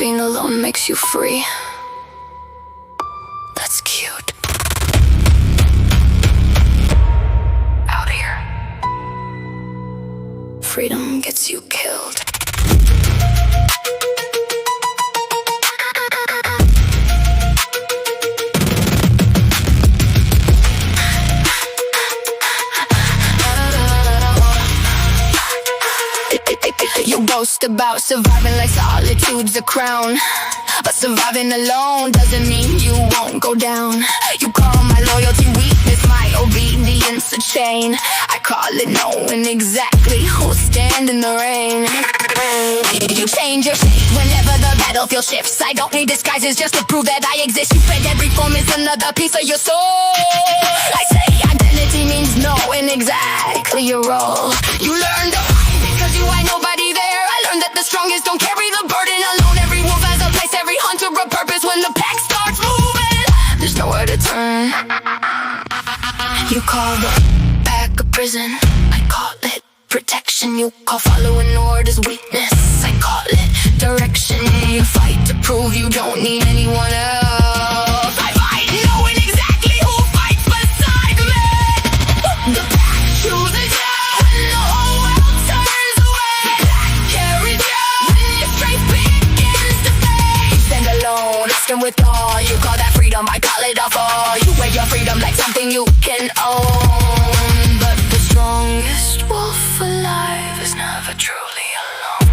being alone makes you free. That's cute. Out here, freedom gets you killed. You boast about surviving like solitude's a crown, but surviving alone doesn't mean you won't go down. You call my loyalty weakness, my obedience a chain. I call it knowing exactly who'll stand in the rain. You change your shape whenever the battlefield shifts. I don't need disguises just to prove that I exist. You spread every form is another piece of your soul. I say identity means knowing exactly your role. You learn to fight because you ain't nobody there. I learned that the strongest don't carry the burden alone. Every wolf has a place, every hunter a purpose. When the pack starts moving, there's nowhere to turn. You call the pack a prison, I call it protection. You call following orders weakness, I call it direction. You fight to prove you don't need anyone else. I fight knowing exactly who fights beside me. The pack chooses you when the whole world turns away. Pack carries you when your strength begins to fade. Stand alone, stand with all. You call that freedom, I call it a fall. You wear your freedom like something you can own. But the strongest wolf alive is never truly alone.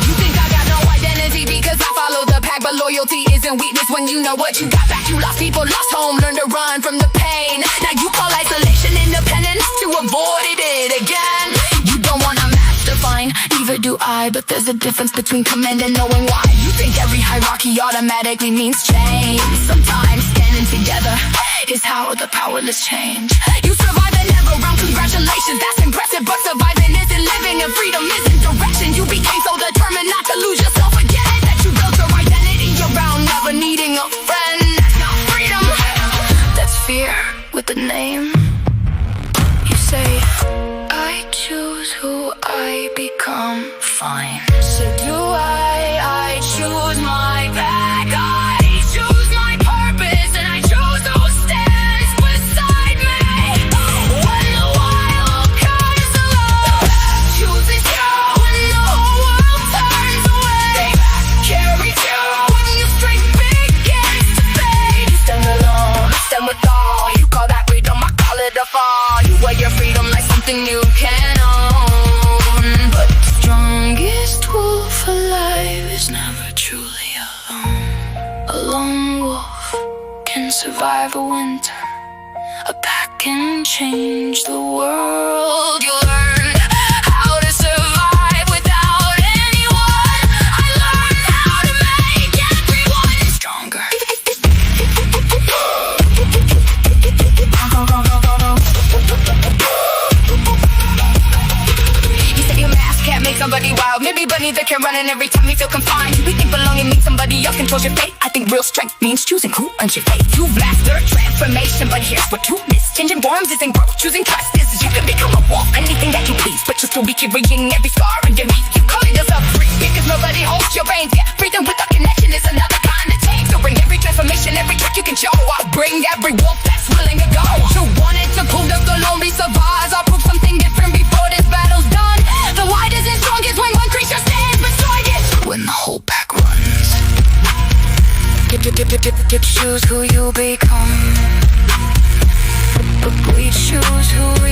You think I got no identity because I follow the pack, but loyalty isn't weakness when you know what you got back. You lost people, lost home, learn to run from the pain. Now you call isolation independence to avoid it again. You don't want a master, fine, neither do I, but there's a difference between command and knowing why. You think every hierarchy automatically means change. Sometimes standing together is how the powerless change. You survive and never wrong, congratulations, that's impressive. But surviving isn't living and freedom isn't direction. You became so determined not to lose yourself again that you built your identity around never needing a friend. That's not freedom, that's fear with a name. You say, I choose who I become, fine. So do I choose my pack. I choose my purpose and I choose who stands beside me. When the wild comes along, the pack chooses you when the whole world turns away. The pack carries you when your strength begins to fade. You stand alone, stand with all. You call that freedom, I call it a fall. You wear your freedom like something you can own. But the strongest wolf alive is never truly alone. A lone wolf can survive a winter. A pack can change the world. You learn how to survive without anyone. I learned how to make everyone stronger. You say your mask can't make somebody wild. Maybe but neither can run, and every time you feel confined, we think belonging means somebody else controls your fate. I think real strength means choosing who earns your fate. You've mastered transformation, but here's what you miss. Changing forms isn't growth, choosing trust is you can become a wolf, anything that you please, but you'll still be carrying every scar underneath. You call yourself free because nobody holds your reins. Yeah, freedom without connection is another kind of change. So bring every transformation, every trick you can show. I'll bring every wolf that's willing to go. You wanted to prove that the lonely survives. I'll prove something different before this battle's done. The widest and strongest when one creature stands beside it. When the whole pack runs, you choose who you become, but we choose who